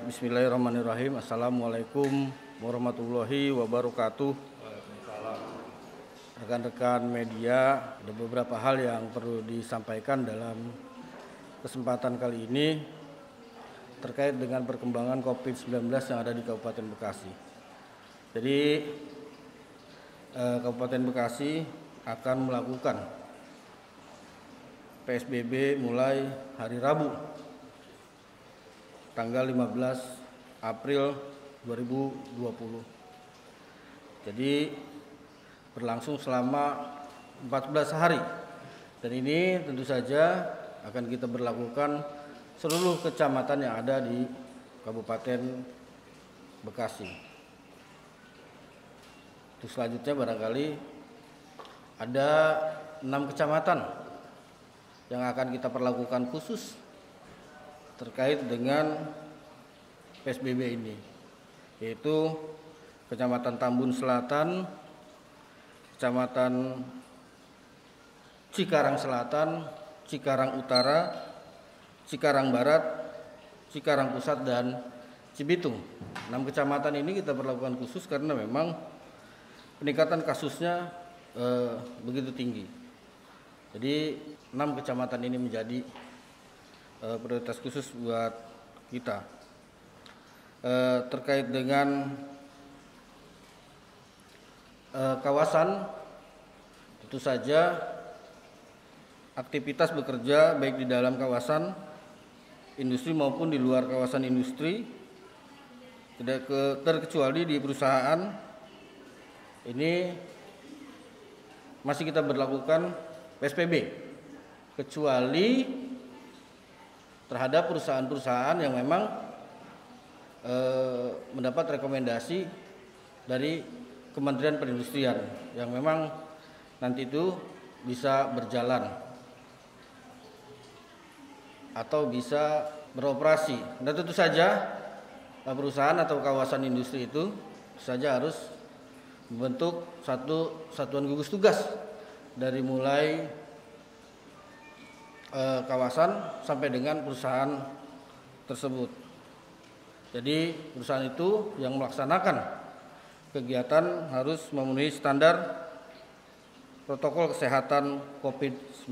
Bismillahirrahmanirrahim. Assalamualaikum warahmatullahi wabarakatuh. Rekan-rekan media, ada beberapa hal yang perlu disampaikan dalam kesempatan kali ini terkait dengan perkembangan COVID-19 yang ada di Kabupaten Bekasi. Jadi Kabupaten Bekasi akan melakukan PSBB mulai hari Rabu tanggal 15 April 2020. Jadi berlangsung selama 14 hari. Dan ini tentu saja akan kita berlakukan seluruh kecamatan yang ada di Kabupaten Bekasi. Terus selanjutnya barangkali ada 6 kecamatan yang akan kita perlakukan khusus terkait dengan PSBB ini, yaitu Kecamatan Tambun Selatan, Kecamatan Cikarang Selatan, Cikarang Utara, Cikarang Barat, Cikarang Pusat, dan Cibitung. 6 kecamatan ini kita perlakukan khusus karena memang peningkatan kasusnya begitu tinggi. Jadi 6 kecamatan ini menjadi prioritas khusus buat kita. Terkait dengan kawasan, tentu saja aktivitas bekerja baik di dalam kawasan industri maupun di luar kawasan industri, tidak terkecuali di perusahaan ini masih kita berlakukan PSBB, kecuali terhadap perusahaan-perusahaan yang memang mendapat rekomendasi dari Kementerian Perindustrian yang memang nanti itu bisa berjalan atau bisa beroperasi. Dan tentu saja perusahaan atau kawasan industri itu saja harus membentuk satu satuan gugus tugas dari mulai kawasan sampai dengan perusahaan tersebut. Jadi perusahaan itu yang melaksanakan kegiatan harus memenuhi standar protokol kesehatan COVID-19.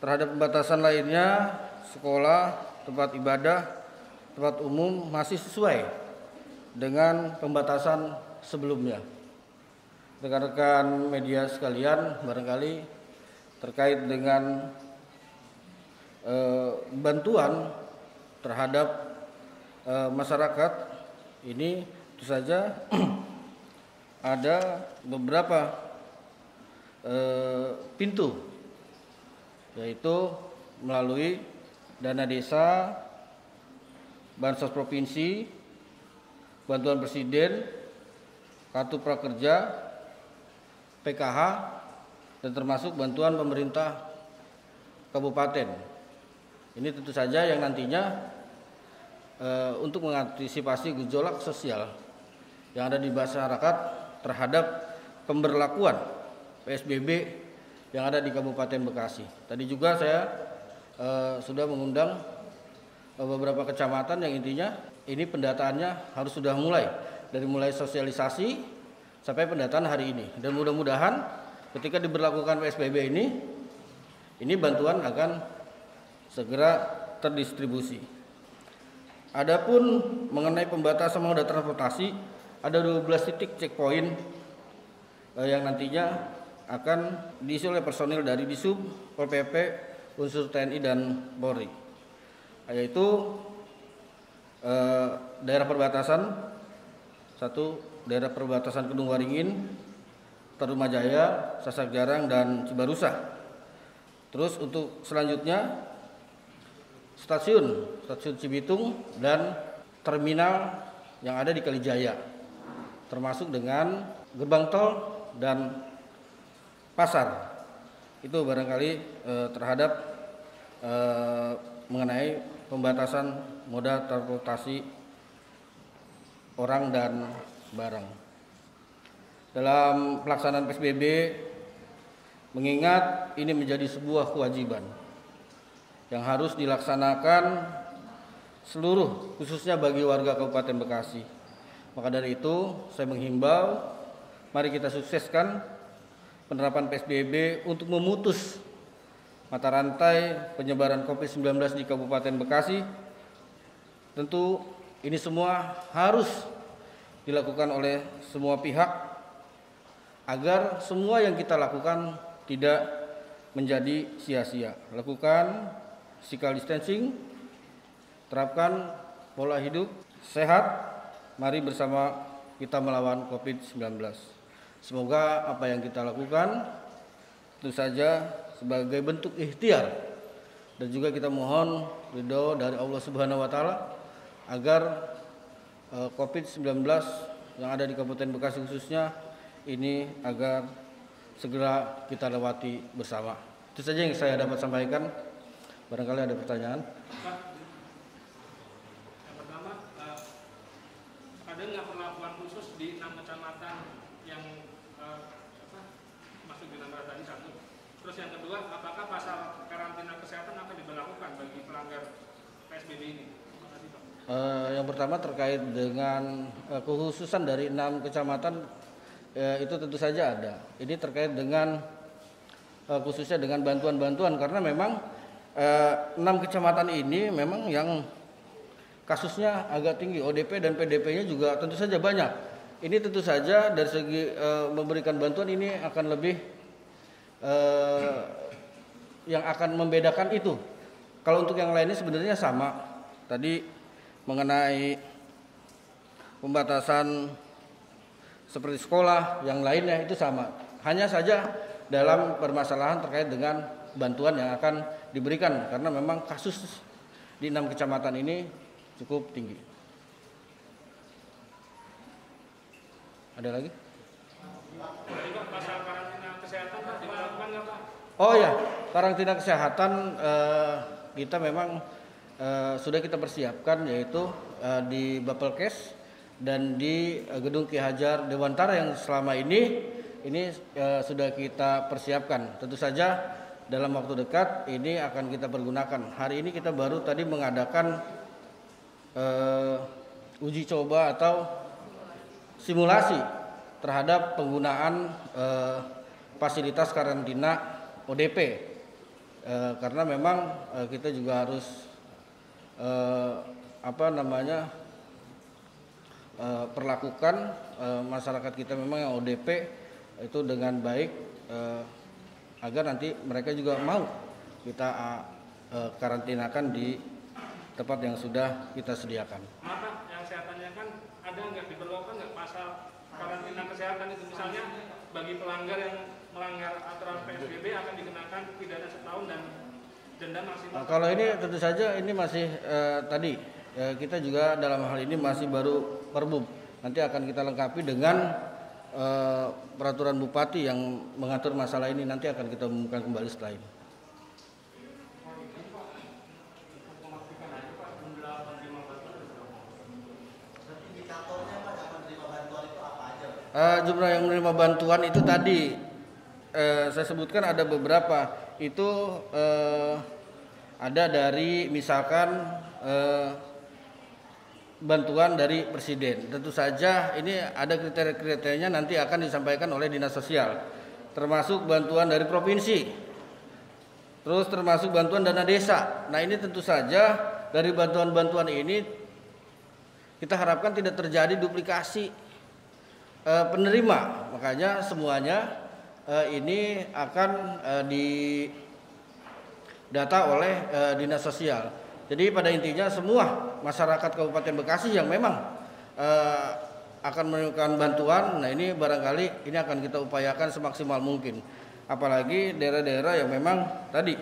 Terhadap pembatasan lainnya, sekolah, tempat ibadah, tempat umum masih sesuai dengan pembatasan sebelumnya. Rekan-rekan media sekalian, barangkali terkait dengan bantuan terhadap masyarakat ini, tentu saja ada beberapa pintu, yaitu melalui dana desa, bansos provinsi, bantuan presiden, kartu prakerja, PKH, dan termasuk bantuan pemerintah kabupaten. Ini tentu saja yang nantinya untuk mengantisipasi gejolak sosial yang ada di masyarakat terhadap pemberlakuan PSBB yang ada di Kabupaten Bekasi. Tadi juga saya sudah mengundang beberapa kecamatan yang intinya ini pendataannya harus sudah dari mulai sosialisasi sampai pendataan hari ini. Dan mudah-mudahan ketika diberlakukan PSBB ini bantuan akan segera terdistribusi. Adapun mengenai pembatasan moda transportasi, ada 12 titik checkpoint yang nantinya akan diisi oleh personil dari Disub, Pol PP, unsur TNI dan Polri, yaitu daerah perbatasan, satu daerah perbatasan Kedung Waringin, Tarumajaya, Sasak Jarang, dan Cibarusah. Terus untuk selanjutnya stasiun Cibitung dan terminal yang ada di Kalijaya, termasuk dengan gerbang tol dan pasar. Itu barangkali terhadap mengenai pembatasan moda transportasi orang dan barang. Dalam pelaksanaan PSBB, mengingat ini menjadi sebuah kewajiban yang harus dilaksanakan seluruh, khususnya bagi warga Kabupaten Bekasi. Maka dari itu saya menghimbau, mari kita sukseskan penerapan PSBB untuk memutus mata rantai penyebaran COVID-19 di Kabupaten Bekasi. Tentu ini semua harus dilakukan oleh semua pihak agar semua yang kita lakukan tidak menjadi sia-sia. Lakukan physical distancing, terapkan pola hidup sehat, mari bersama kita melawan COVID-19. Semoga apa yang kita lakukan tentu saja sebagai bentuk ikhtiar, dan juga kita mohon ridho dari Allah Subhanahu wa taala agar COVID-19 yang ada di Kabupaten Bekasi khususnya ini agar segera kita lewati bersama. Itu saja yang saya dapat sampaikan. Barangkali ada pertanyaan. Yang pertama, ada nggak perlakuan khusus di 6 kecamatan yang masuk di negara tadi satu? Terus yang kedua, apakah pasal karantina kesehatan akan diberlakukan bagi pelanggar PSBB ini? Terima kasih, Pak. Yang pertama terkait dengan kekhususan dari 6 kecamatan, itu tentu saja ada. Ini terkait dengan khususnya dengan bantuan-bantuan, karena memang 6 kecamatan ini memang yang kasusnya agak tinggi, ODP dan PDP-nya juga tentu saja banyak. Ini tentu saja dari segi memberikan bantuan ini akan lebih yang akan membedakan itu. Kalau untuk yang lainnya sebenarnya sama. Tadi mengenai pembatasan seperti sekolah, yang lainnya itu sama. Hanya saja dalam permasalahan terkait dengan bantuan yang akan diberikan, karena memang kasus di 6 kecamatan ini cukup tinggi. Ada lagi? Pasal karantina kesehatan Pak diberlakukan nggak Pak? Oh ya, karantina kesehatan kita memang sudah kita persiapkan, yaitu di Bapelkes dan di Gedung Ki Hajar Dewantara yang selama ini sudah kita persiapkan. Tentu saja dalam waktu dekat ini akan kita pergunakan. Hari ini kita baru tadi mengadakan uji coba atau simulasi terhadap penggunaan fasilitas karantina ODP, karena memang kita juga harus perlakukan masyarakat kita memang yang ODP itu dengan baik, agar nanti mereka juga mau kita karantinakan di tempat yang sudah kita sediakan. Maka yang saya tanyakan, ada nggak diberlakukan nggak pasal karantina kesehatan itu, misalnya bagi pelanggar yang melanggar aturan PSBB akan dikenakan pidana setahun dan denda maksimal. Kalau ini tentu saja ini masih tadi kita juga dalam hal ini masih baru Perbub. Nanti akan kita lengkapi dengan peraturan bupati yang mengatur masalah ini, nanti akan kita umumkan kembali setelah ini. Jumlah yang menerima bantuan itu tadi saya sebutkan ada beberapa. Itu ada dari misalkan bantuan dari presiden. Tentu saja ini ada kriteria-kriterianya, nanti akan disampaikan oleh Dinas Sosial. Termasuk bantuan dari provinsi. Terus termasuk bantuan dana desa. Nah, ini tentu saja dari bantuan-bantuan ini kita harapkan tidak terjadi duplikasi penerima. Makanya semuanya ini akan didata oleh Dinas Sosial. Jadi pada intinya semua masyarakat Kabupaten Bekasi yang memang akan menemukan bantuan, nah ini barangkali ini akan kita upayakan semaksimal mungkin. Apalagi daerah-daerah yang memang tadi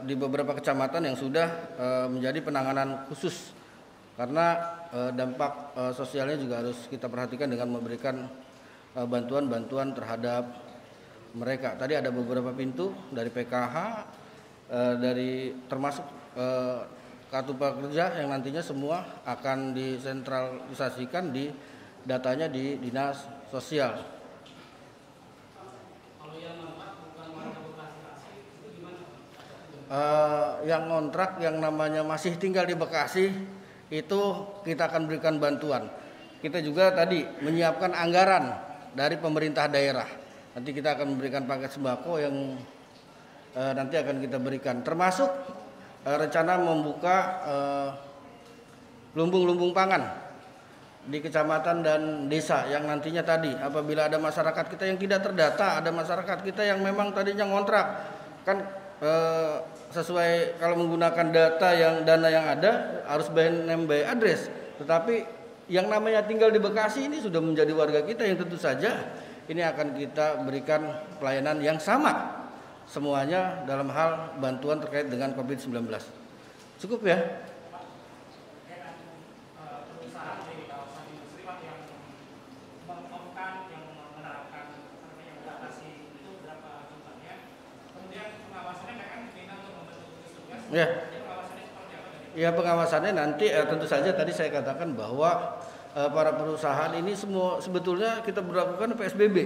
di beberapa kecamatan yang sudah menjadi penanganan khusus, karena dampak sosialnya juga harus kita perhatikan dengan memberikan bantuan-bantuan terhadap mereka. Tadi ada beberapa pintu dari PKH, dari termasuk kartu prakerja yang nantinya semua akan disentralisasikan di datanya di Dinas Sosial. yang kontrak yang namanya masih tinggal di Bekasi itu kita akan berikan bantuan. Kita juga tadi menyiapkan anggaran dari pemerintah daerah. Nanti kita akan memberikan paket sembako yang nanti akan kita berikan. Termasuk rencana membuka lumbung-lumbung pangan di kecamatan dan desa yang nantinya tadi apabila ada masyarakat kita yang tidak terdata, ada masyarakat kita yang memang tadinya ngontrak kan sesuai kalau menggunakan dana yang ada harus by name by address, tetapi yang namanya tinggal di Bekasi ini sudah menjadi warga kita yang tentu saja ini akan kita berikan pelayanan yang sama semuanya dalam hal bantuan terkait dengan COVID-19. Cukup ya? Ya pengawasannya nanti tentu saja tadi saya katakan bahwa para perusahaan ini semua sebetulnya kita berlakukan PSBB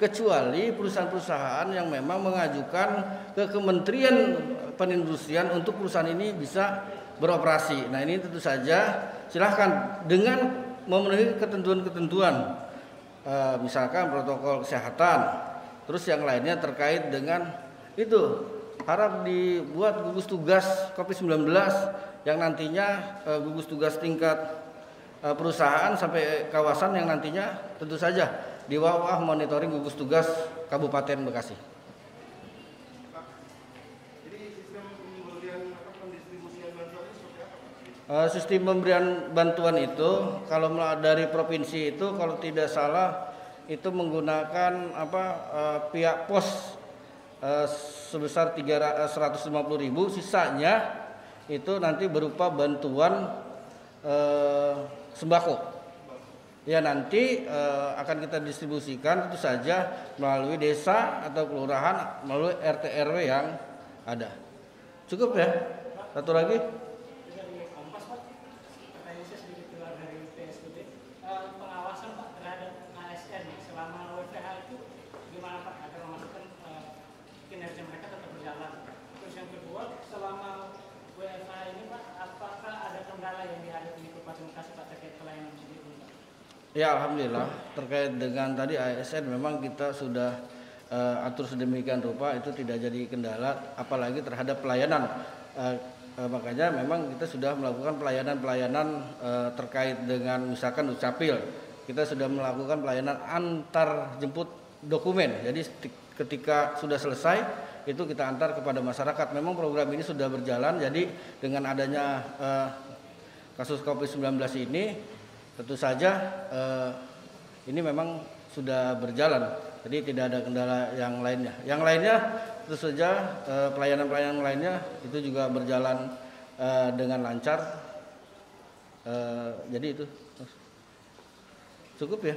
kecuali perusahaan-perusahaan yang memang mengajukan ke Kementerian Perindustrian untuk perusahaan ini bisa beroperasi. Nah ini tentu saja silahkan dengan memenuhi ketentuan-ketentuan misalkan protokol kesehatan, terus yang lainnya terkait dengan itu harap dibuat gugus tugas COVID-19 yang nantinya gugus tugas tingkat perusahaan sampai kawasan yang nantinya tentu saja di bawah monitoring gugus tugas Kabupaten Bekasi. Jadi sistem pemberian pendistribusian bantuan ini seperti apa? Sistem pemberian bantuan itu kalau dari provinsi itu kalau tidak salah itu menggunakan pihak pos sebesar 150.000, sisanya itu nanti berupa bantuan sembako. Ya nanti akan kita distribusikan tentu saja melalui desa atau kelurahan melalui RT RW yang ada. Cukup ya? Satu lagi? Pengawasan Pak terhadap ASN selama WFH itu gimana Pak agar memastikan kinerja mereka tetap berjalan. Terus yang kedua, selama WFH ini Pak, apakah ada kendala yang dihadapi di Kabupaten Bekasi Pak terkait pelayanan sendiri? Ya alhamdulillah terkait dengan tadi ASN memang kita sudah atur sedemikian rupa itu tidak jadi kendala apalagi terhadap pelayanan. Makanya memang kita sudah melakukan pelayanan terkait dengan misalkan Dukcapil. Kita sudah melakukan pelayanan antar jemput dokumen. Jadi ketika sudah selesai itu kita antar kepada masyarakat. Memang program ini sudah berjalan. Jadi dengan adanya kasus COVID-19 ini tentu saja ini memang sudah berjalan. Jadi tidak ada kendala yang lainnya. Yang lainnya tentu saja pelayanan-pelayanan lainnya itu juga berjalan dengan lancar. Jadi itu cukup ya.